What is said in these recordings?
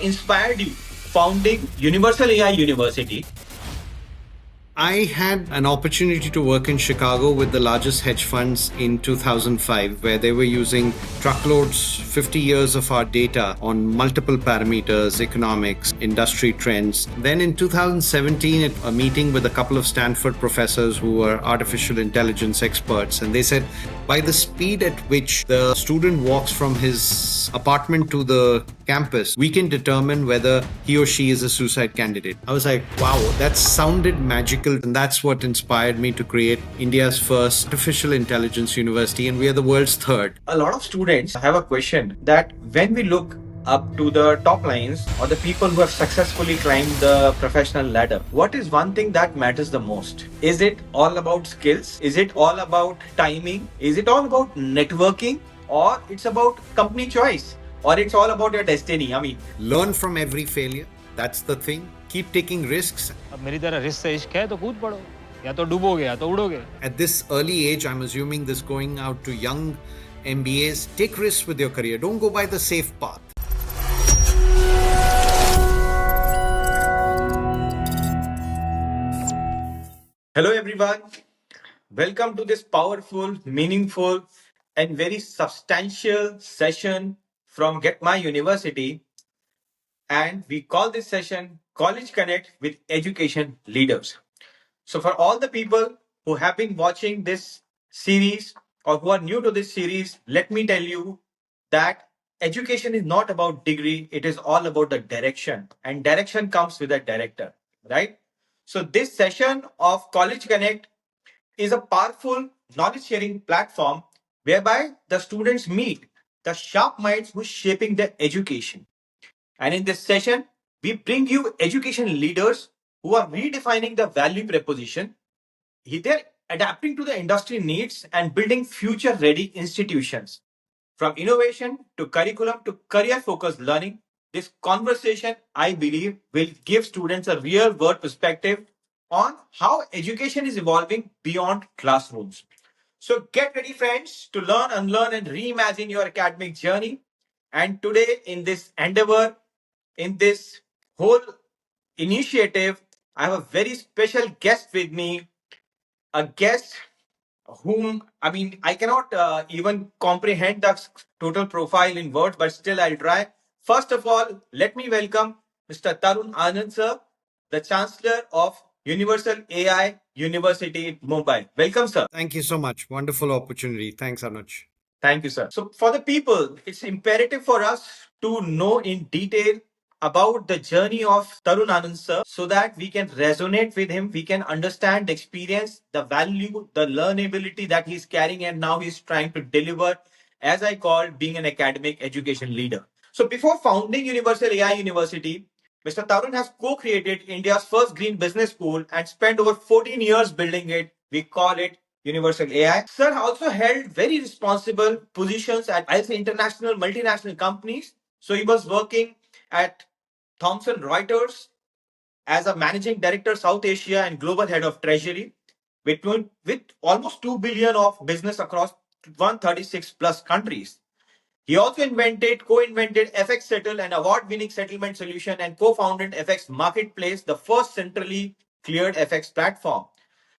What inspired you founding Universal AI University? I had an opportunity to work in Chicago with the largest hedge funds in 2005, where they were using truckloads, 50 years of our data on multiple parameters, economics, industry trends. Then in 2017, at a meeting with a couple of Stanford professors who were artificial intelligence experts, and they said, by the speed at which the student walks from his apartment to the campus, we can determine whether he or she is a suicide candidate. I was like, wow, that sounded magical. And that's what inspired me to create India's first artificial intelligence university. And we are the world's third. A lot of students have a question that when we look up to the top lines or the people who have successfully climbed the professional ladder, what is one thing that matters the most? Is it all about skills? Is it all about timing? Is it all about networking? Or it's about company choice? Or it's all about your destiny? I mean, learn from every failure. That's the thing. Keep taking risks. अब मेरी तरह risk से इश्क है तो कूद पड़ो, या तो डूबोगे या तो उड़ोगे. At this early age, I'm assuming this going out to young MBAs, take risks with your career. Don't go by the safe path. hello everyone. Welcome to this powerful, meaningful, and very substantial session from Get My University. And we call this session College Connect with Education Leaders. So, for all the people who have been watching this series or who are new to this series, let me tell you that education is not about degree, it is all about the direction, and direction comes with a director, right? So, this session of College Connect is a powerful knowledge sharing platform whereby the students meet the sharp minds who are shaping their education. And in this session, we bring you education leaders who are redefining the value proposition. They're adapting to the industry needs and building future ready institutions. From innovation to curriculum to career focused learning, this conversation, I believe, will give students a real world perspective on how education is evolving beyond classrooms. So get ready, friends, to learn, unlearn, and reimagine your academic journey. And today, in this endeavor, in this whole initiative, I have a very special guest with me, a guest whom, I mean, I cannot even comprehend the total profile in words, but still I'll try. First of all, let me welcome Mr. Tarun Anand, sir, the Chancellor of Universal AI University Mumbai. Welcome, sir. Thank you so much. Wonderful opportunity. Thanks, Anuj. Thank you, sir. So, for the people, it's imperative for us to know in detail about the journey of Tarun Anand, sir, so that we can resonate with him, we can understand the experience, the value, the learnability that he's carrying, and now he's trying to deliver, as I call, being an academic education leader. So, before founding Universal AI University, Mr. Tarun has co-created India's first green business school and spent over 14 years building it. We call it Universal AI. Sir also held very responsible positions at, I'll say, international, multinational companies. So he was working at Thomson Reuters as a managing director, South Asia, and global head of treasury, with almost 2 billion of business across 136 plus countries. He also co-invented FX Settle, an award-winning settlement solution, and co-founded FX Marketplace, the first centrally cleared FX platform.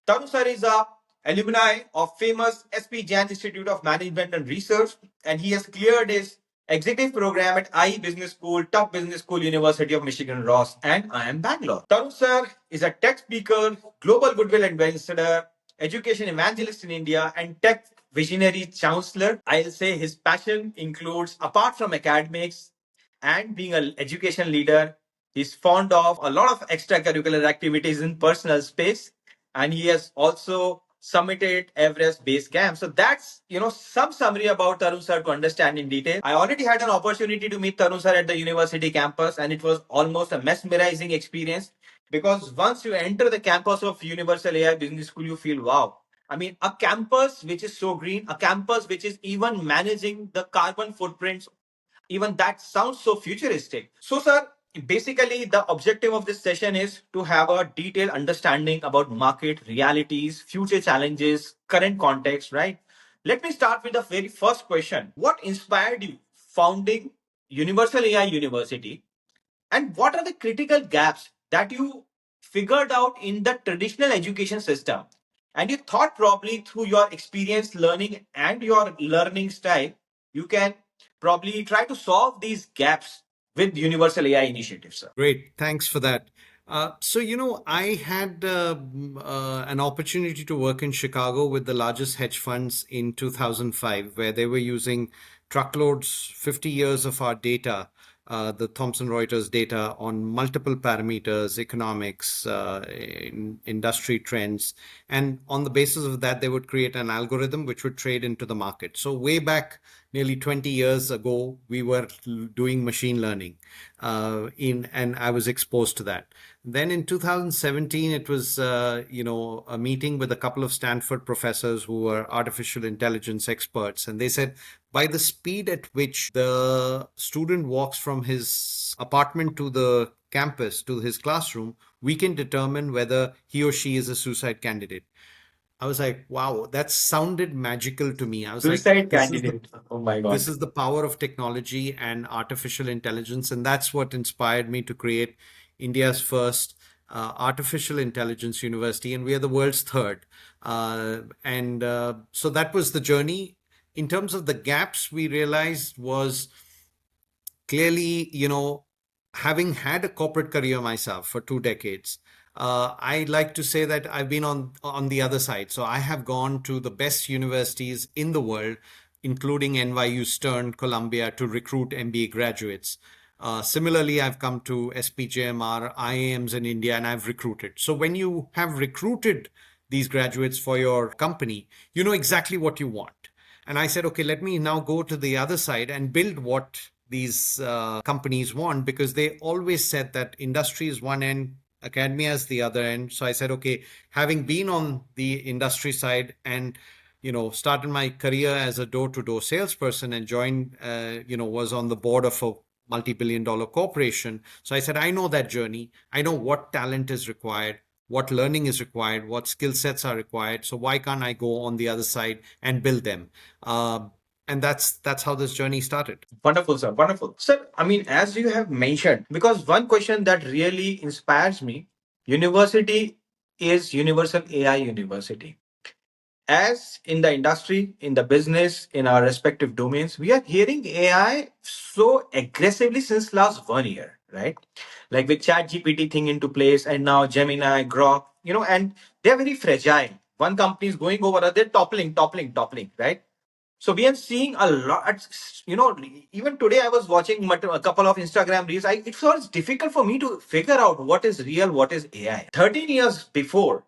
Tarun sir is a alumni of famous SP Jain Institute of Management and Research, and he has cleared his executive program at IE Business School, Top Business School, University of Michigan Ross, and IIM Bangalore. Tarun sir is a tech speaker, global goodwill ambassador, education evangelist in India, and tech visionary chancellor. I'll say his passion includes, apart from academics and being an education leader, he's fond of a lot of extracurricular activities in personal space, and he has also summited Everest Base Camp. So that's some summary about Tarun sir to understand in detail. I already had an opportunity to meet Tarun sir at the university campus, and it was almost a mesmerizing experience because once you enter the campus of Universal AI Business School, you feel wow. I mean, a campus which is so green, a campus which is even managing the carbon footprints, even that sounds so futuristic. So, sir, basically, the objective of this session is to have a detailed understanding about market realities, future challenges, current context, right? Let me start with the very first question. What inspired you founding Universal AI University? And what are the critical gaps that you figured out in the traditional education system? And you thought probably through your experience learning and your learning style, you can probably try to solve these gaps with Universal AI initiatives, sir. Great, thanks for that. I had an opportunity to work in Chicago with the largest hedge funds in 2005, where they were using truckloads, 50 years of our data, the Thomson Reuters data on multiple parameters, economics, industry trends. And on the basis of that, they would create an algorithm which would trade into the market. So, way back nearly 20 years ago, we were doing machine learning and I was exposed to that. Then in 2017, it was a meeting with a couple of Stanford professors who were artificial intelligence experts, and they said by the speed at which the student walks from his apartment to the campus to his classroom, we can determine whether he or she is a suicide candidate. I was like, wow, that sounded magical to me. I was like, Suicide candidate. Oh my this God. is the power of technology and artificial intelligence. And that's what inspired me to create India's first artificial intelligence university. And we are the world's third. So that was the journey. In terms of the gaps, we realized was clearly, having had a corporate career myself for 2 decades, I like to say that I've been on the other side. So I have gone to the best universities in the world, including NYU, Stern, Columbia, to recruit MBA graduates. Similarly, I've come to SPJMR, IIMs in India, and I've recruited. So when you have recruited these graduates for your company, you know exactly what you want. And I said, okay, let me now go to the other side and build what these companies want, because they always said that industry is one end, academia is the other end. So I said, okay, having been on the industry side and started my career as a door-to-door salesperson and joined, was on the board of a multi-billion-dollar corporation. So I said, I know that journey. I know what talent is required, what learning is required, what skill sets are required. So why can't I go on the other side and build them? And that's how this journey started. Wonderful, sir. Wonderful. Sir, I mean, as you have mentioned, because one question that really inspires me, university is Universal AI University. As in the industry, in the business, in our respective domains, we are hearing AI so aggressively since last 1 year, right? Like with Chat GPT thing into place, and now Gemini, Grok, and they're very fragile. One company is going over, they're toppling, right? So we are seeing a lot, even today I was watching a couple of Instagram reels. It was difficult for me to figure out what is real, what is AI. 13 years before,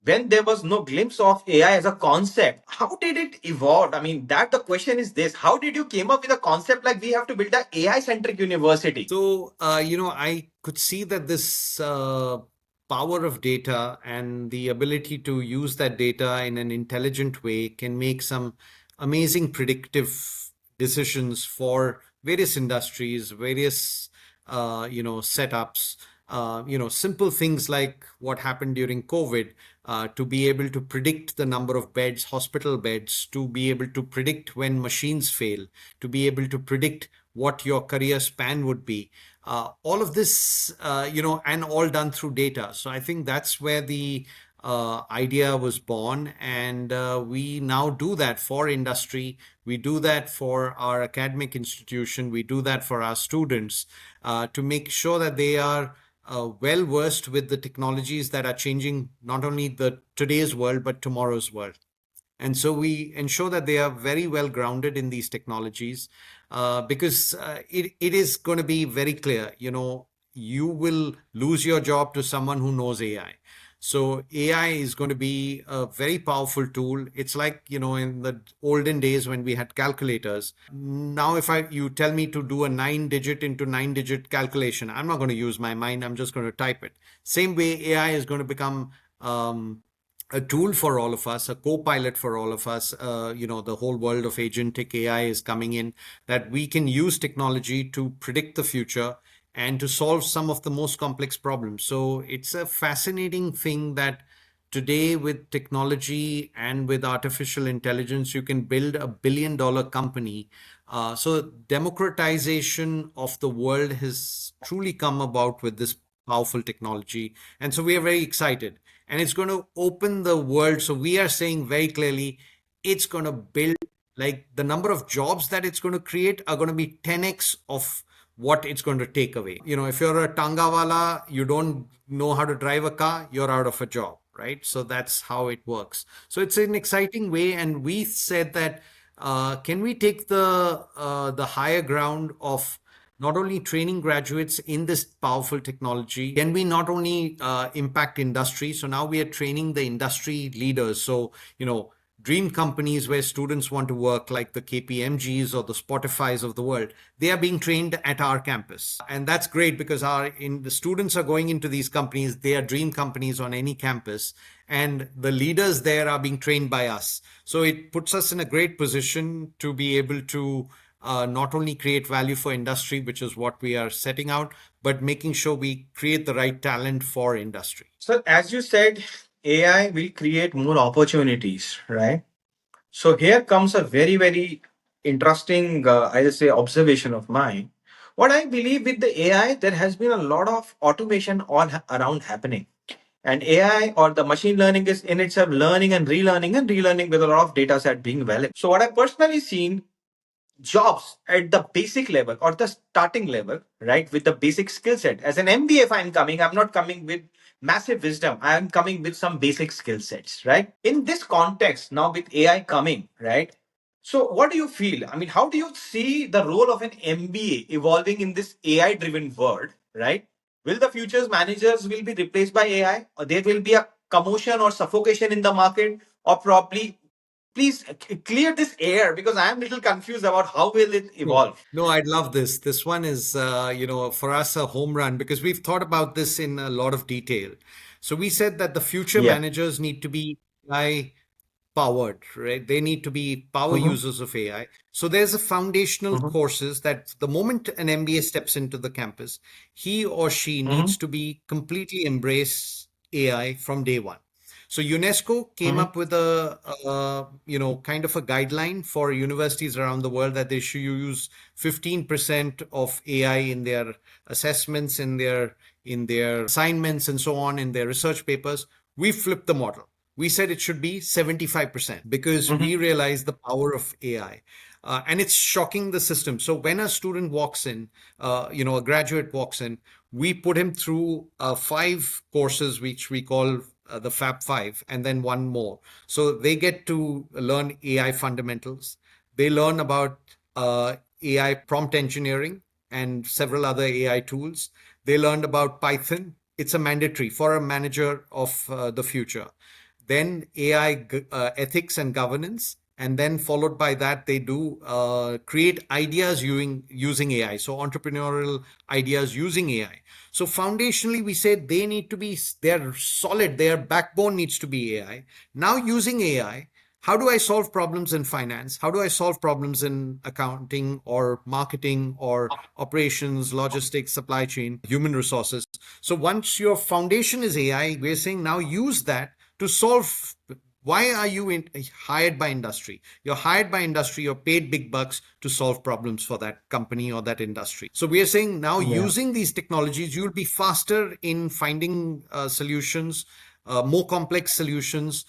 when there was no glimpse of AI as a concept, how did it evolve? I mean, that the question is this: how did you came up with a concept like we have to build a AI centric university? So, I could see that this power of data and the ability to use that data in an intelligent way can make some amazing predictive decisions for various industries, various, setups. Simple things like what happened during COVID, to be able to predict the number of beds, hospital beds, to be able to predict when machines fail, to be able to predict what your career span would be. All of this, and all done through data. So I think that's where the idea was born. And we now do that for industry. We do that for our academic institution. We do that for our students to make sure that they are well versed with the technologies that are changing not only the today's world but tomorrow's world. And so we ensure that they are very well grounded in these technologies, because it is going to be very clear, you will lose your job to someone who knows AI. So AI is going to be a very powerful tool. It's like, in the olden days when we had calculators. Now, if you tell me to do a 9-digit into 9-digit calculation, I'm not going to use my mind. I'm just going to type it. Same way, AI is going to become a tool for all of us, a co-pilot for all of us. The whole world of agentic AI is coming in, that we can use technology to predict the future and to solve some of the most complex problems. So it's a fascinating thing that today, with technology and with artificial intelligence, you can build a billion-dollar company So democratization of the world has truly come about with this powerful technology. And so we are very excited. And it's going to open the world. So we are saying very clearly, it's going to build, like, the number of jobs that it's going to create are going to be 10x of what it's going to take away. If you're a tangawala, you don't know how to drive a car, you're out of a job, right? So that's how it works. So it's an exciting way. And we said that, can we take the higher ground of not only training graduates in this powerful technology, can we not only impact industry? So now we are training the industry leaders. So, dream companies where students want to work, like the KPMGs or the Spotifys of the world, they are being trained at our campus. And that's great because the students are going into these companies. They are dream companies on any campus. And the leaders there are being trained by us. So it puts us in a great position to be able to not only create value for industry, which is what we are setting out, but making sure we create the right talent for industry. So, as you said, AI will create more opportunities, right? So, here comes a very, very interesting, I'll say, observation of mine. What I believe with the AI, there has been a lot of automation around happening. And AI or the machine learning is in itself learning and relearning with a lot of data set being valid. So, what I personally seen jobs at the basic level or the starting level, right, with the basic skill set. As an MBA, if I'm coming, I'm not coming with massive wisdom. I am coming with some basic skill sets, right? In this context, now with AI coming, right? So, what do you feel? I mean, how do you see the role of an MBA evolving in this AI-driven world, right? Will the future's managers will be replaced by AI, or there will be a commotion or suffocation in the market, or probably please clear this air because I am a little confused about how will it No, evolve. no, I'd love this. This one is, for us, a home run because we've thought about this in a lot of detail. So we said that the future Yeah. managers need to be AI powered, right? They need to be power Mm-hmm. users of AI. So there's a foundational Mm-hmm. courses that the moment an MBA steps into the campus, he or she Mm-hmm. needs to be completely embrace AI from day one. So UNESCO came Mm-hmm. up with a kind of a guideline for universities around the world that they should use 15% of AI in their assessments, in their assignments, and so on, in their research papers. We flipped the model. We said it should be 75% because Mm-hmm. we realize the power of AI. And it's shocking the system. So when a student walks in, a graduate walks in, we put him through 5 courses, which we call the Fab Five, and then one more. So they get to learn AI fundamentals. They learn about AI prompt engineering and several other AI tools. They learned about Python. It's a mandatory for a manager of the future. Then AI ethics and governance, and then followed by that they do create ideas using AI. So entrepreneurial ideas using AI. So foundationally, we said they need to be, they're solid, their backbone needs to be AI. Now using AI, how do I solve problems in finance? How do I solve problems in accounting or marketing or operations, logistics, supply chain, human resources? So once your foundation is AI, we're saying now use that to solve. Why are you hired by industry? You're hired by industry, you're paid big bucks to solve problems for that company or that industry. So we are saying now Yeah. using these technologies, you'll be faster in finding solutions, more complex solutions.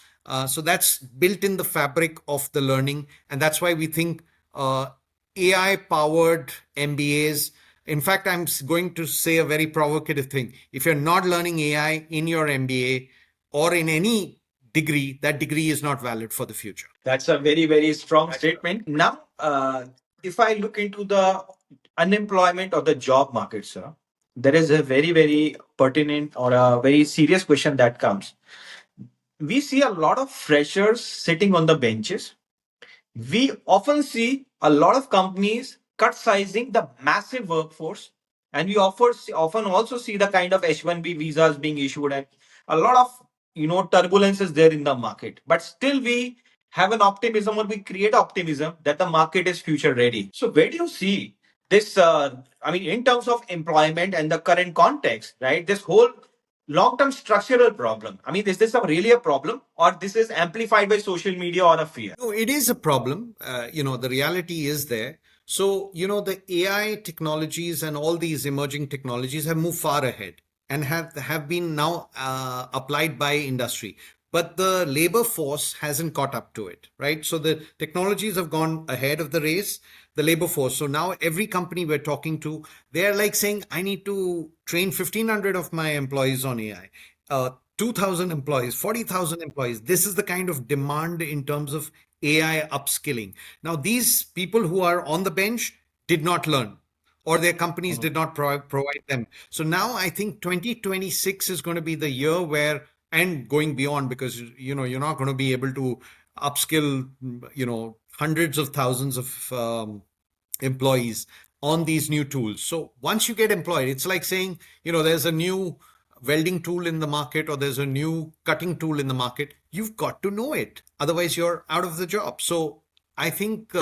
So that's built in the fabric of the learning. And that's why we think AI powered MBAs. In fact, I'm going to say a very provocative thing. If you're not learning AI in your MBA or in any degree, that degree is not valid for the future. That's a very, very strong statement. Now, if I look into the unemployment or the job market, sir, there is a very, very pertinent or a very serious question that comes. We see a lot of freshers sitting on the benches. We often see a lot of companies cut sizing the massive workforce, and we often also see the kind of H-1B visas being issued, and a lot of turbulence is there in the market. But still, we have an optimism, or we create optimism that the market is future ready. So, where do you see this? I mean, in terms of employment and the current context, right? This whole long-term structural problem. I mean, is this really a problem, or this is amplified by social media or a fear? No, it is a problem. The reality is there. So, the AI technologies and all these emerging technologies have moved far ahead and have been now applied by industry. But the labor force hasn't caught up to it, right? So the technologies have gone ahead of the race, the labor force. So now every company we're talking to, they're like saying, I need to train 1,500 of my employees on AI. 2,000 employees, 40,000 employees. This is the kind of demand in terms of AI upskilling. Now, these people who are on the bench did not learn, or their companies did not provide them. So now I think 2026 is going to be the year where, and going beyond, because you're not going to be able to upskill hundreds of thousands of employees on these new tools. So once you get employed, it's like saying, there's a new welding tool in the market, or there's a new cutting tool in the market. You've got to know it, otherwise you're out of the job. So I think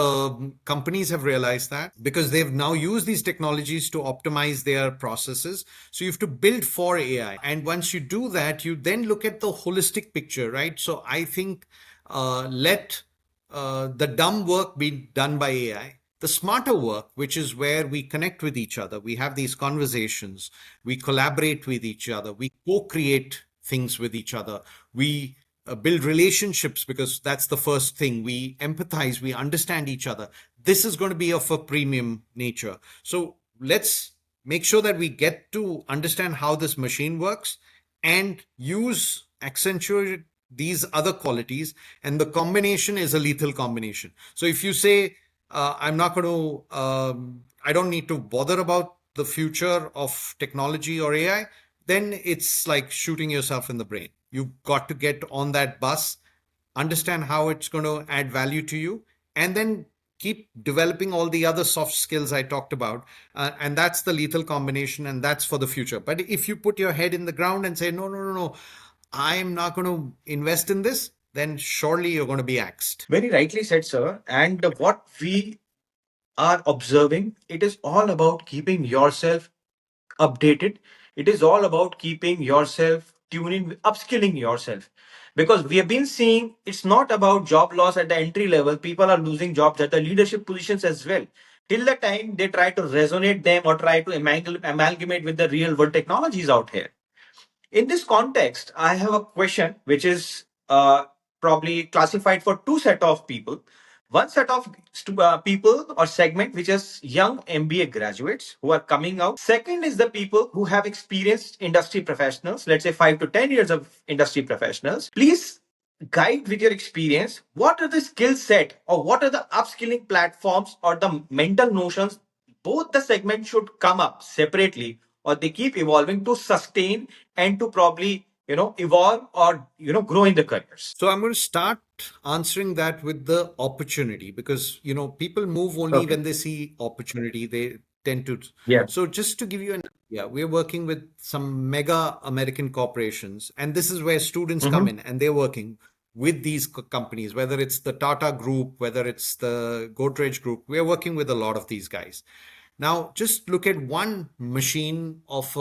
companies have realized that, because they've now used these technologies to optimize their processes. So you have to build for AI. And once you do that, you then look at the holistic picture, right? So I think let the dumb work be done by AI. The smarter work, which is where we connect with each other, we have these conversations, we collaborate with each other, we co-create things with each other, we build relationships, because that's the first thing. We empathize, we understand each other. This is going to be of a premium nature. So let's make sure that we get to understand how this machine works and accentuate these other qualities. And the combination is a lethal combination. So if you say, I'm not going to, I don't need to bother about the future of technology or AI, then it's like shooting yourself in the brain. You've got to get on that bus, understand how it's going to add value to you, and then keep developing all the other soft skills I talked about. And that's the lethal combination, and that's for the future. But if you put your head in the ground and say, no, no, no, no, I'm not going to invest in this, then surely you're going to be axed. Very rightly said, sir. And what we are observing, it is all about keeping yourself updated. It is all about keeping yourself tuning, upskilling yourself. Because we have been seeing it's not about job loss at the entry level. People are losing jobs at the leadership positions as well. Till the time they try to resonate them or try to amalgamate with the real world technologies out here. In this context, I have a question which is probably classified for two set of people. One set of people or segment which is young MBA graduates who are coming out. Second is the people who have experienced industry professionals, let's say 5 to 10 years of industry professionals. Please guide with your experience. What are the skill set or what are the upskilling platforms or the mental notions both the segments should come up separately or they keep evolving to sustain and to probably evolve or grow in the careers. So I'm going to start answering that with the opportunity, because people move only Okay. when they see opportunity. They tend to. Yeah. So just to give you an idea, we're working with some mega American corporations, and this is where students come in, and they're working with these companies, whether it's the Tata Group, whether it's the Godrej Group. We're working with a lot of these guys. Now, just look at one machine of,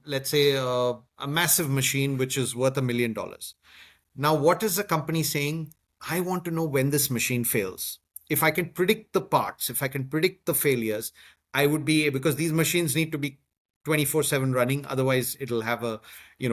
let's say, a massive machine which is worth $1 million. Now, what is the company saying? I want to know when this machine fails. If I can predict the parts, if I can predict the failures, I would be, because these machines need to be 24/7 running, otherwise it'll have a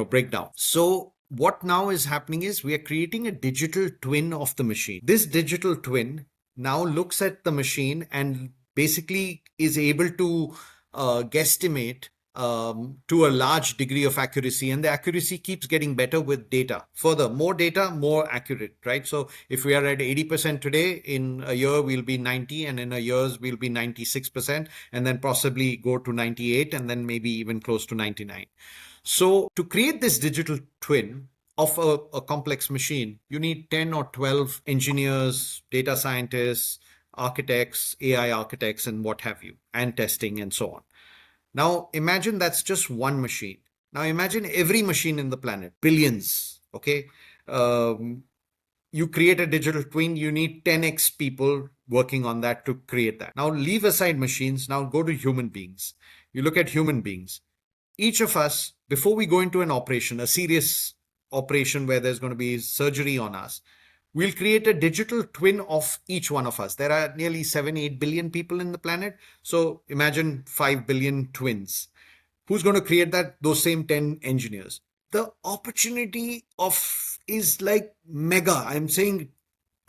breakdown. So what now is happening is we are creating a digital twin of the machine. This digital twin now looks at the machine and basically is able to guesstimate to a large degree of accuracy, and the accuracy keeps getting better with data. Further, more data, more accurate, right? So if we are at 80% today, in a year we'll be 90, and in a years we'll be 96%, and then possibly go to 98, and then maybe even close to 99. So to create this digital twin of a complex machine, you need 10 or 12 engineers, data scientists, architects, AI architects, and what have you, and testing and so on. Now imagine that's just one machine. Now imagine every machine in the planet, billions, okay? You create a digital twin, you need 10x people working on that to create that. Now leave aside machines, now go to human beings. You look at human beings. Each of us, before we go into an operation, a serious operation where there's going to be surgery on us, We'll create a digital twin of each one of us. There are nearly 7, 8 billion people in the planet. So imagine 5 billion twins. Who's going to create that? Those same 10 engineers. The opportunity of is like mega. I'm saying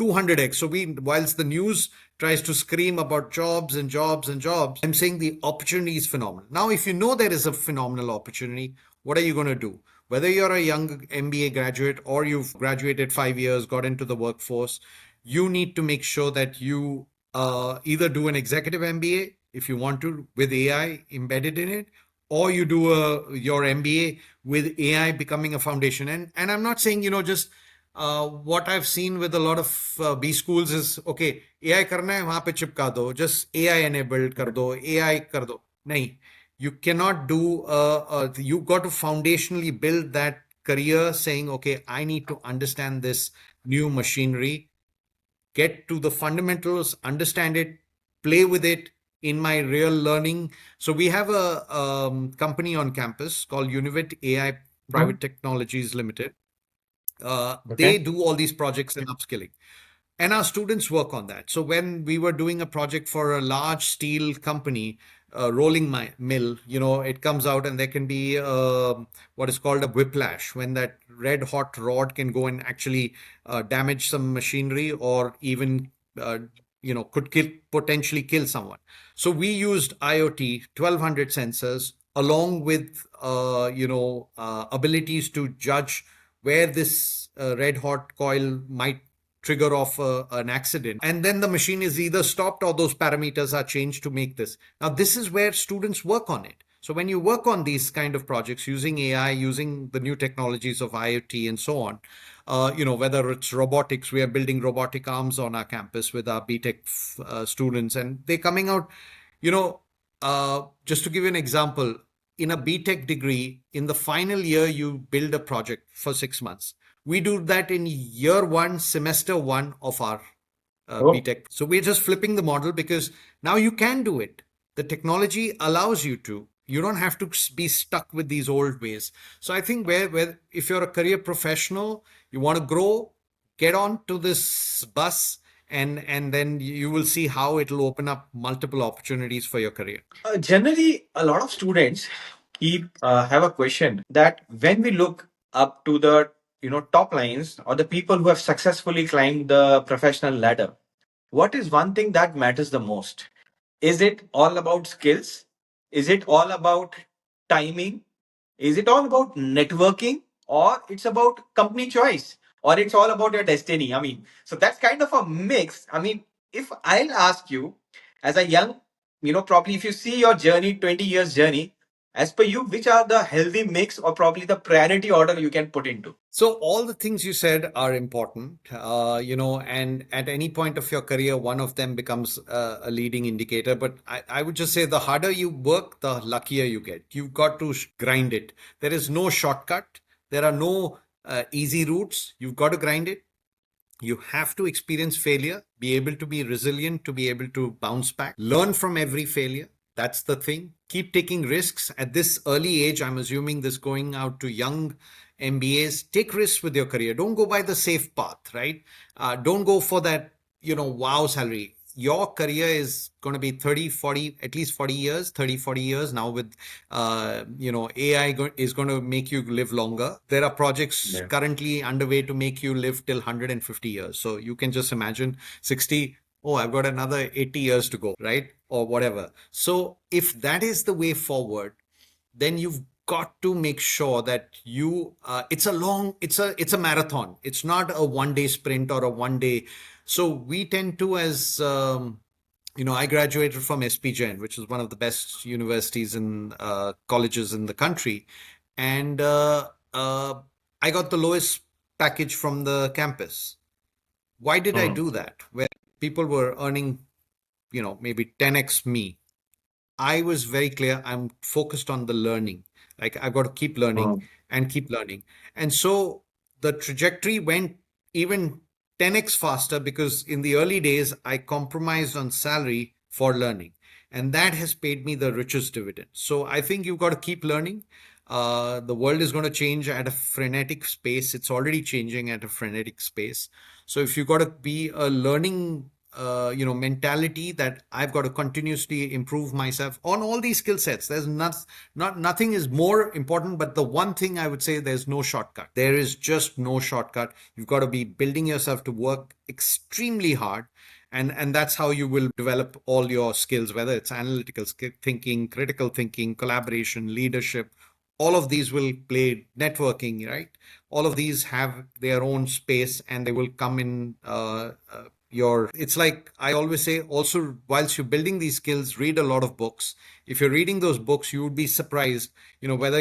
200x. So whilst the news tries to scream about jobs and jobs and jobs, I'm saying the opportunity is phenomenal. Now, if you know there is a phenomenal opportunity, what are you going to do? Whether you're a young MBA graduate or you've graduated 5 years, got into the workforce, you need to make sure that you either do an executive MBA if you want to with AI embedded in it, or you do your MBA with AI becoming a foundation. And I'm not saying, just what I've seen with a lot of B schools is, okay, AI करना है वहां पे चिपका दो, just AI enabled कर दो, AI कर दो. नहीं, you cannot do, you got to foundationally build that career saying, okay, I need to understand this new machinery, get to the fundamentals, understand it, play with it in my real learning. So we have a company on campus called Universal AI Private Technologies Limited. They do all these projects in upskilling, and our students work on that. So when we were doing a project for a large steel company, rolling mill, it comes out and there can be what is called a whiplash, when that red hot rod can go and actually damage some machinery, or even could potentially kill someone. So we used IoT, 1200 sensors, along with abilities to judge where this red hot coil might trigger off an accident. And then the machine is either stopped or those parameters are changed to make this. Now, this is where students work on it. So when you work on these kind of projects using AI, using the new technologies of IoT and so on, whether it's robotics, we are building robotic arms on our campus with our BTech students, and they're coming out, just to give you an example, in a BTech degree, in the final year, you build a project for 6 months. We do that in year one, semester one of our BTech. So we're just flipping the model because now you can do it. The technology allows you to. You don't have to be stuck with these old ways. So I think where if you're a career professional, you want to grow, get on to this bus, and then you will see how it'll open up multiple opportunities for your career. Generally, a lot of students keep have a question that when we look up to the top lines or the people who have successfully climbed the professional ladder, what is one thing that matters the most? Is it all about skills? Is it all about timing? Is it all about networking, or it's about company choice, or it's all about your destiny? I mean, so that's kind of a mix. I mean, if I'll ask you as a young, probably if you see your journey, 20 years journey, as per you, which are the healthy mix or probably the priority order you can put into? So all the things you said are important, and at any point of your career, one of them becomes a leading indicator. But I would just say the harder you work, the luckier you get. You've got to grind it. There is no shortcut. There are no easy routes. You've got to grind it. You have to experience failure, be able to be resilient, to be able to bounce back, learn from every failure. That's the thing. Keep taking risks at this early age. I'm assuming this going out to young MBAs. Take risks with your career. Don't go by the safe path, right? Don't go for that, wow salary. Your career is going to be 30, 40, at least 40 years, 30, 40 years now with, AI is going to make you live longer. There are projects currently underway to make you live till 150 years. So you can just imagine 60, oh, I've got another 80 years to go, right? Or whatever. So if that is the way forward, then you've got to make sure that it's a marathon. It's not a 1 day sprint or a 1 day. So we tend to, as I graduated from SPGen, which is one of the best universities and colleges in the country, and I got the lowest package from the campus. Why did I do that? Where people were earning, maybe 10x me. I was very clear. I'm focused on the learning. Like I've got to keep learning and keep learning. And so the trajectory went even 10x faster because in the early days, I compromised on salary for learning. And that has paid me the richest dividend. So I think you've got to keep learning. The world is going to change at a frenetic pace. It's already changing at a frenetic pace. So if you've got to be a learning mentality that I've got to continuously improve myself on all these skill sets. There's nothing is more important, but the one thing I would say, there's no shortcut. There is just no shortcut. You've got to be building yourself to work extremely hard. And that's how you will develop all your skills, whether it's analytical thinking, critical thinking, collaboration, leadership. All of these will play, networking, right? All of these have their own space, and they will come in it's like I always say, also, whilst you're building these skills, read a lot of books. If you're reading those books, you would be surprised, whether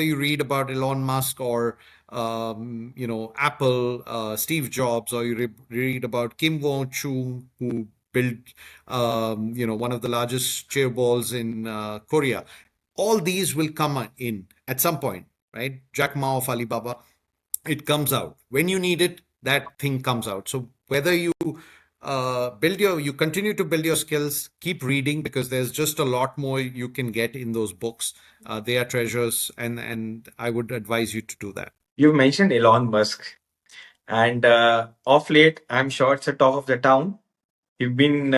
you read about Elon Musk or Apple, Steve Jobs, or you read about Kim Won-chung, who built one of the largest chair balls in Korea. All these will come in at some point, right? Jack Ma of Alibaba, it comes out when you need it. That thing comes out. So whether you you continue to build your skills, keep reading, because there's just a lot more you can get in those books. They are treasures, and I would advise you to do that. You've mentioned Elon Musk, and of late, I'm sure it's a talk of the town. You've been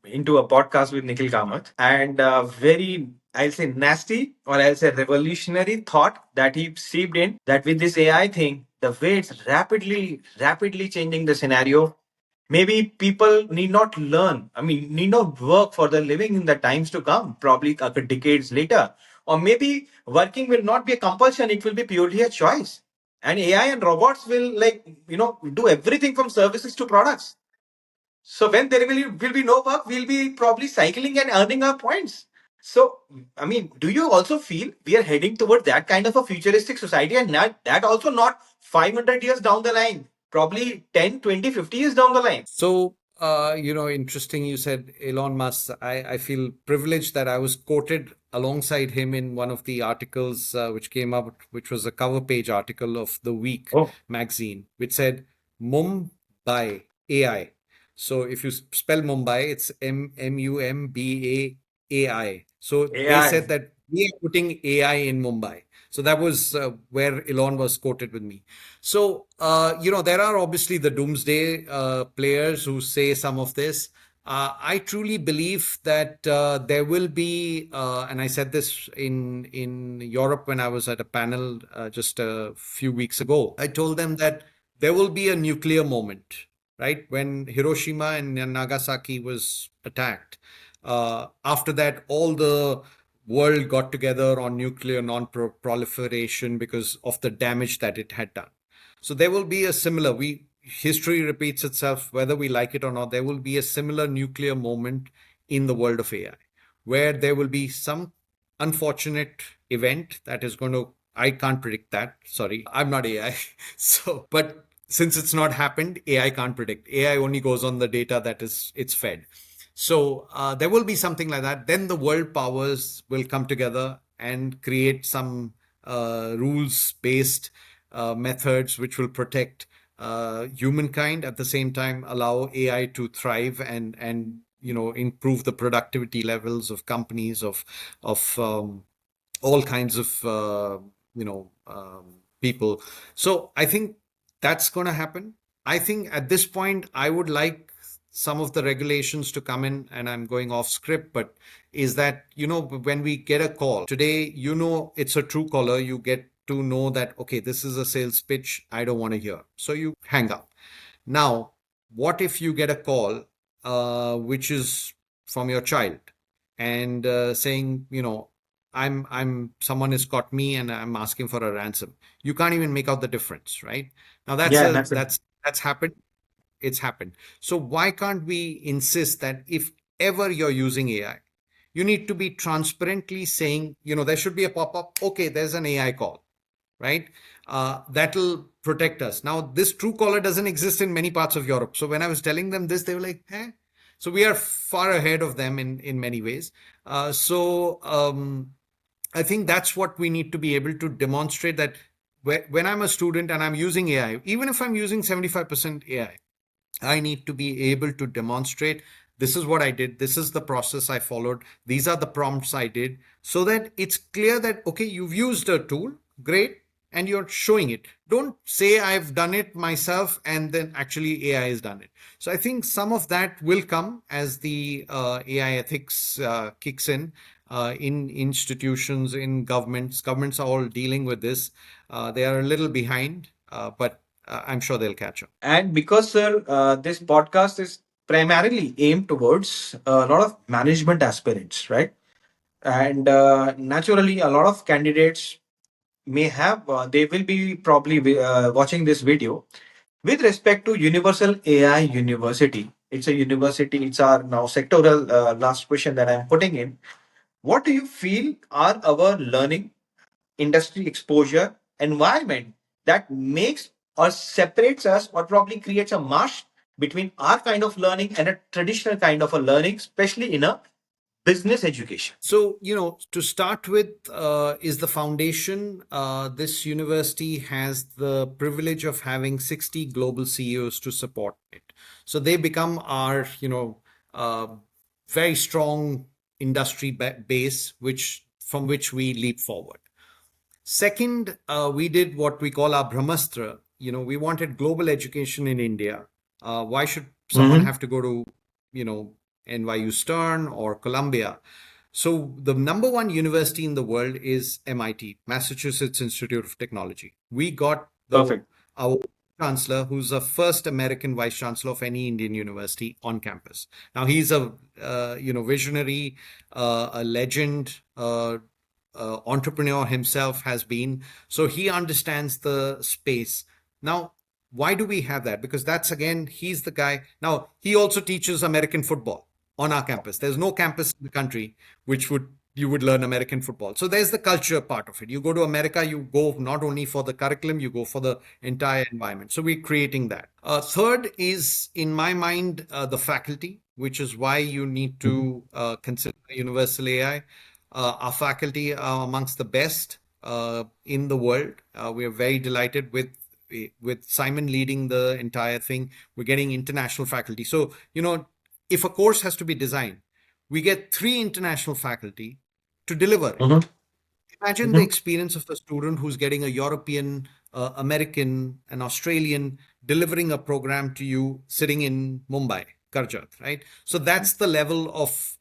into a podcast with Nikhil Kamath, and very, I'll say, nasty, or I'll say revolutionary thought that he seeped in, that with this AI thing, the way it's rapidly changing the scenario, maybe people need not learn, need not work for the living in the times to come, probably a couple decades later. Or maybe working will not be a compulsion, it will be purely a choice. And AI and robots will, do everything from services to products. So when there will be no work, we'll be probably cycling and earning our points. So, do you also feel we are heading toward that kind of a futuristic society, and that also not 500 years down the line, probably 10, 20, 50 years down the line? So, interesting you said Elon Musk. I feel privileged that I was quoted alongside him in one of the articles which came up, which was a cover page article of The Week magazine, which said Mumbai AI. So if you spell Mumbai, it's Mumbai. So they said that we are putting AI in Mumbai. So that was where Elon was quoted with me. So, there are obviously the doomsday players who say some of this. I truly believe that there will be, and I said this in Europe when I was at a panel just a few weeks ago. I told them that there will be a nuclear moment, right? When Hiroshima and Nagasaki was attacked. After that, all the world got together on nuclear non-proliferation because of the damage that it had done. So there will be a similar, history repeats itself, whether we like it or not. There will be a similar nuclear moment in the world of AI, where there will be some unfortunate event that is going to, I can't predict that. Sorry, I'm not AI. But since it's not happened, AI can't predict. AI only goes on the data that it's fed. So there will be something like that. Then the world powers will come together and create some rules-based methods which will protect humankind, at the same time allow AI to thrive and improve the productivity levels of companies, of all kinds of people. So I think that's going to happen. I think at this point, I would like some of the regulations to come in, and I'm going off script, but is that, when we get a call today, it's a true caller, you get to know that, okay, this is a sales pitch I don't want to hear. So you hang up. Now, what if you get a call which is from your child and saying, someone has caught me and I'm asking for a ransom. You can't even make out the difference, right? Now that's happened. It's happened. So why can't we insist that if ever you're using AI, you need to be transparently saying, there should be a pop-up. Okay, there's an AI call, right? That'll protect us. Now, this true caller doesn't exist in many parts of Europe. So when I was telling them this, they were like, eh? So we are far ahead of them in many ways. I think that's what we need to be able to demonstrate, that when I'm a student and I'm using AI, even if I'm using 75% AI, I need to be able to demonstrate this is what I did, this is the process I followed, these are the prompts I did, so that it's clear that, okay, you've used a tool, great, and you're showing it. Don't say I've done it myself and then actually AI has done it. So I think some of that will come as the AI ethics kicks in institutions, in governments. Governments are all dealing with this. They are a little behind, but I'm sure they'll catch up. And because, sir, this podcast is primarily aimed towards a lot of management aspirants, right? And naturally, a lot of candidates may have, they will be probably watching this video with respect to Universal AI University. It's a university, it's our now sectoral last question that I'm putting in. What do you feel are our learning, industry exposure, environment that makes or separates us or probably creates a marsh between our kind of learning and a traditional kind of a learning, especially in a business education? So, to start with, is the foundation. This university has the privilege of having 60 global CEOs to support it. So they become our, uh, very strong industry base, from which we leap forward. Second, we did what we call our Brahmastra. We wanted global education in India. Why should someone Mm-hmm. have to go to, NYU Stern or Columbia? So the number one university in the world is MIT, Massachusetts Institute of Technology. We got Perfect. our chancellor, who's the first American vice chancellor of any Indian university, on campus. Now he's a visionary, a legend, entrepreneur himself has been. So he understands the space. Now, why do we have that? Because that's, again, he's the guy. Now, he also teaches American football on our campus. There's no campus in the country which you would learn American football. So there's the culture part of it. You go to America, you go not only for the curriculum, you go for the entire environment. So we're creating that. Third is, in my mind, the faculty, which is why you need to consider Universal AI. Our faculty are amongst the best in the world. We are very delighted with Simon leading the entire thing. We're getting international faculty. So, if a course has to be designed, we get 3 international faculty to deliver it. Mm-hmm. Imagine the Mm-hmm. experience of the student who's getting a European, American, an Australian delivering a program to you sitting in Mumbai, Karjat, right? So that's the level of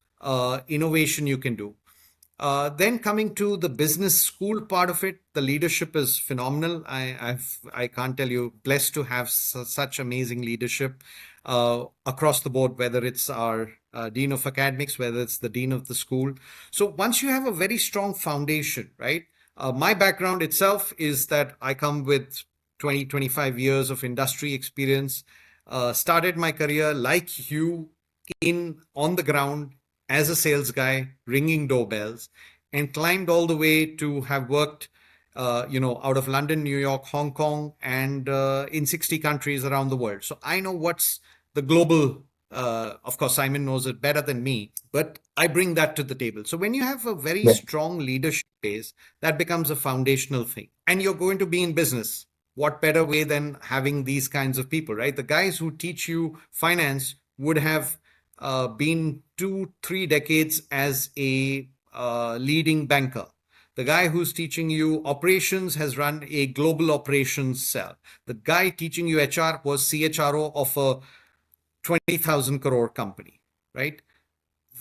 innovation you can do. Then coming to the business school part of it, the leadership is phenomenal. I can't tell you, blessed to have such amazing leadership across the board, whether it's our dean of academics, whether it's the dean of the school. So once you have a very strong foundation, right? My background itself is that I come with 20, 25 years of industry experience. Started my career like you on the ground as a sales guy, ringing doorbells, and climbed all the way to have worked, out of London, New York, Hong Kong, and in 60 countries around the world. So I know what's the global. Of course, Simon knows it better than me, but I bring that to the table. So when you have a very Yeah. strong leadership base, that becomes a foundational thing. And you're going to be in business. What better way than having these kinds of people, right? The guys who teach you finance would have been 2-3 decades as a leading banker. The guy who's teaching you operations has run a global operations cell. The guy teaching you HR was CHRO of a 20,000 crore company, right?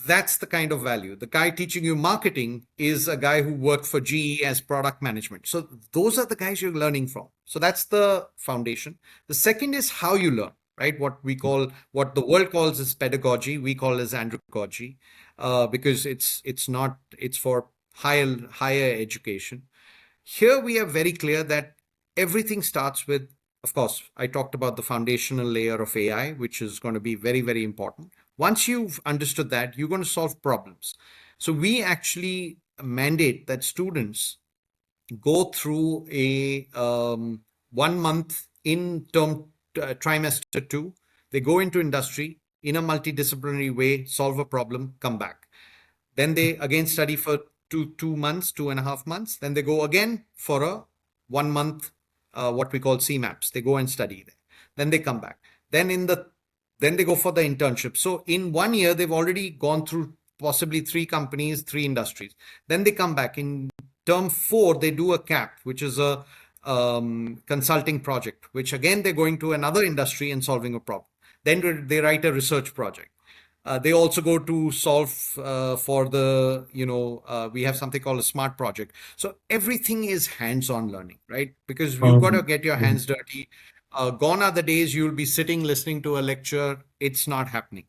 That's the kind of value. The guy teaching you marketing is a guy who worked for GE as product management. So those are the guys you're learning from. So that's the foundation. The second is how you learn, right? What the world calls is pedagogy, we call as andragogy, because it's for higher education. Here we are very clear that everything starts with, of course, I talked about the foundational layer of AI, which is going to be very, very important. Once you've understood that, you're going to solve problems. So we actually mandate that students go through a 1 month in term trimester 2. They go into industry in a multidisciplinary way, solve a problem, come back. Then they again study for 2 months, 2.5 months. Then they go again for a 1 month, what we call CMAPs. They go and study there. Then they come back. Then in the then they go for the internship. So in 1 year, they've already gone through possibly 3 companies, 3 industries. Then they come back. In term 4, they do a CAP, which is a consulting project, which again, they're going to another industry and solving a problem. Then they write a research project. They also go to solve for the, we have something called a smart project. So everything is hands-on learning, right? Because you've got to get your hands dirty. Gone are the days you'll be sitting listening to a lecture. It's not happening.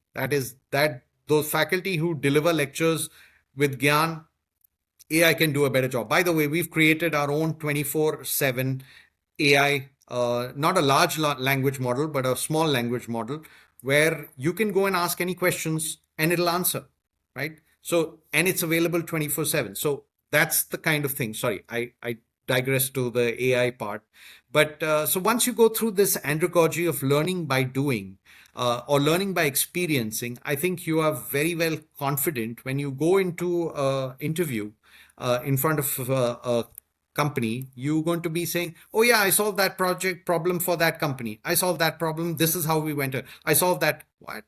Those faculty who deliver lectures with Gyan, AI can do a better job. By the way, we've created our own 24/7 AI, not a large language model, but a small language model where you can go and ask any questions and it'll answer, right? So, and it's available 24/7. So that's the kind of thing. Sorry, I digress to the AI part. But so once you go through this andragogy of learning by doing, or learning by experiencing, I think you are very well confident when you go into an interview in front of a company, you're going to be saying, oh yeah, I solved that project problem for that company. I solved that problem. This is how we went. I solved that. What?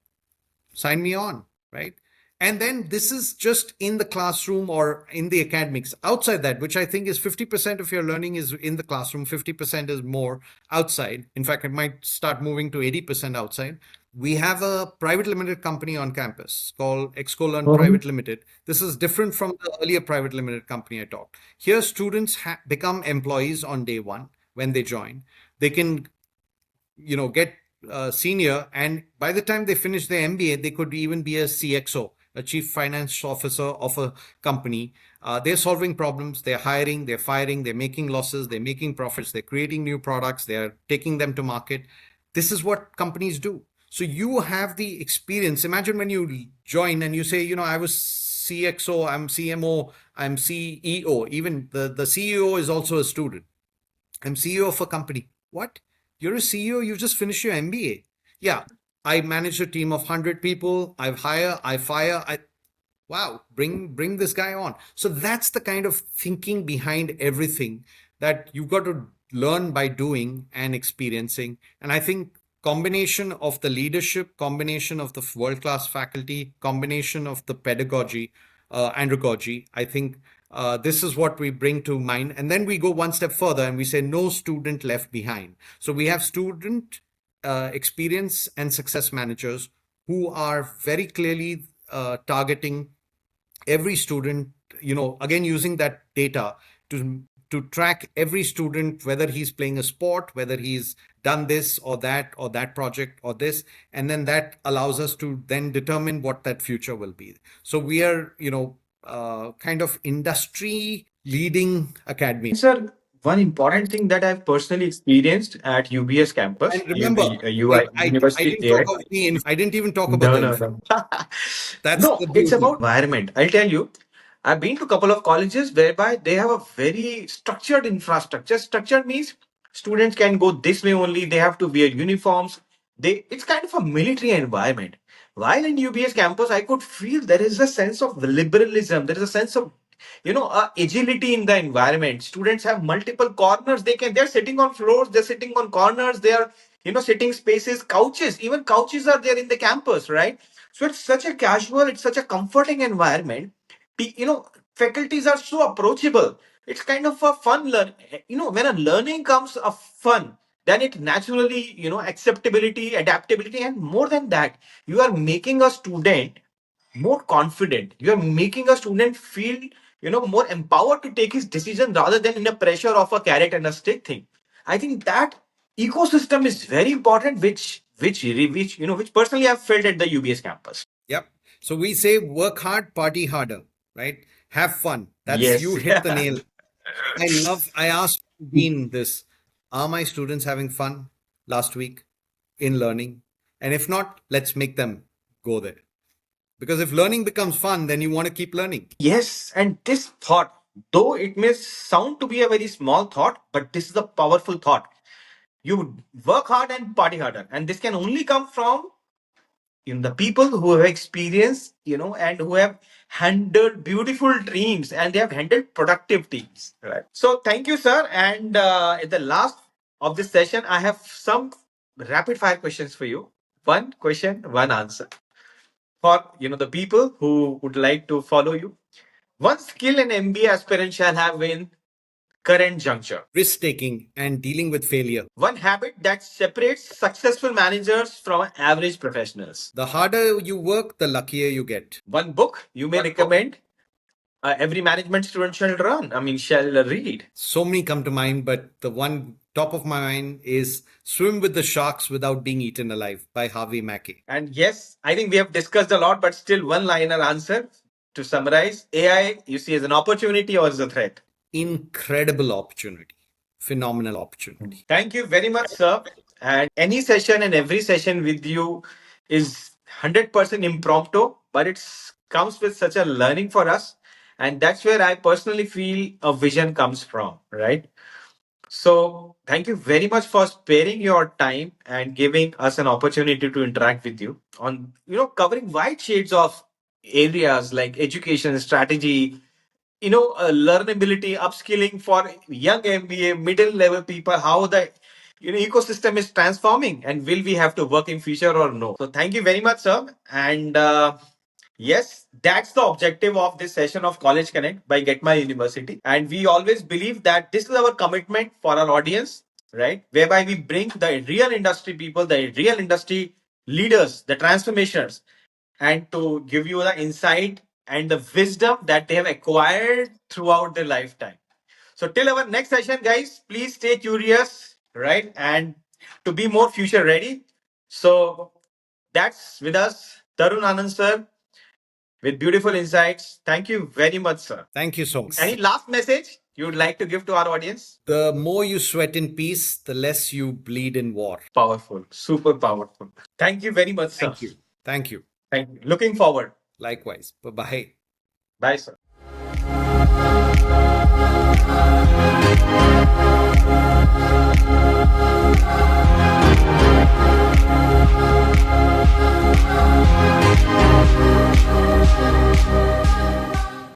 Sign me on, right? And then this is just in the classroom or in the academics. Outside that, which I think is 50% of your learning is in the classroom, 50% is more outside. In fact, it might start moving to 80% outside. We have a private limited company on campus called ExcoLearn Private Limited. This is different from the earlier private limited company I talked. Here, students become employees on day one when they join. They can get senior, and by the time they finish their MBA, they could even be a CXO, a chief finance officer of a company. They're solving problems, they're hiring, they're firing, they're making losses, they're making profits, they're creating new products, they're taking them to market. This is what companies do. So you have the experience. Imagine when you join and you say, I was CXO, I'm CMO, I'm CEO. Even the CEO is also a student. I'm CEO of a company. What? You're a CEO, you just finished your MBA. Yeah, I manage a team of 100 people. I hire, I fire. Wow, bring this guy on. So that's the kind of thinking behind everything that you've got to learn by doing and experiencing. And I think combination of the leadership, combination of the world-class faculty, combination of the pedagogy, andragogy, I think this is what we bring to mind. And then we go one step further and we say no student left behind. So we have student experience and success managers who are very clearly targeting every student, again, using that data to track every student, whether he's playing a sport, whether he's done this or that project or this, and then that allows us to then determine what that future will be. So we are, kind of industry leading academy. Sir, one important thing that I've personally experienced at UBS And campus, remember, UI I University didn't talk AI. of I didn't even talk about No, the no, infra. no. That's No, the it's beauty. about environment. I'll tell you, I've been to a couple of colleges whereby they have a very structured infrastructure. Structured means students can go this way only, they have to wear uniforms. It's kind of a military environment. While in UBS campus, I could feel there is a sense of liberalism, there is a sense of agility in the environment. Students have multiple corners. They're sitting on floors, they're sitting on corners, they are sitting spaces, couches, even couches are there in the campus, right? So it's such a casual, it's such a comforting environment. Faculties are so approachable. It's kind of a fun learn. When a learning comes of fun, then it naturally, acceptability, adaptability, and more than that, you are making a student more confident. You are making a student feel, more empowered to take his decision rather than in a pressure of a carrot and a stick thing. I think that ecosystem is very important, which personally I've felt at the UBS campus. Yep. So we say work hard, party harder, right? Have fun. That's you Yes. hit the nail. I asked Dean this. Are my students having fun last week in learning? And if not, let's make them go there. Because if learning becomes fun, then you want to keep learning. Yes, and this thought, though it may sound to be a very small thought, but this is a powerful thought. You work hard and party harder, and this can only come from the people who have experience, and who have handled beautiful dreams and they have handled productive teams. Right. So thank you, sir. And at the last of this session, I have some rapid fire questions for you. one question, one answer. For the people who would like to follow you, one skill an MBA aspirant shall have in current juncture. Risk taking and dealing with failure. One habit that separates successful managers from average professionals. The harder you work, the luckier you get. One book you may recommend every management student shall read. So many come to mind, but the one top of my mind is Swim with the Sharks Without Being Eaten Alive by Harvey Mackey. And yes, I think we have discussed a lot, but still one liner answer to summarize. AI, you see as an opportunity or as a threat? Incredible opportunity. Phenomenal opportunity. Thank you very much, sir. And any session and every session with you is 100% impromptu, but it comes with such a learning for us. And that's where I personally feel a vision comes from, right? So thank you very much for sparing your time and giving us an opportunity to interact with you on, covering wide shades of areas like education, strategy, learnability, upskilling for young MBA, middle level people, how the ecosystem is transforming, and will we have to work in future or no? So thank you very much, sir. And yes, that's the objective of this session of College Connect by Get My University. And we always believe that this is our commitment for our audience, right? Whereby we bring the real industry people, the real industry leaders, the transformations, and to give you the insight and the wisdom that they have acquired throughout their lifetime. So, till our next session, guys, please stay curious, right? And to be more future ready. So, that's with us, Tarun Anand, sir, with beautiful insights. Thank you very much, sir. Thank you so much. Any last message you would like to give to our audience? The more you sweat in peace, the less you bleed in war. Powerful, super powerful. Thank you very much, sir. Thank you. Thank you. Thank you. Looking forward. Likewise. Bye bye. Bye, sir.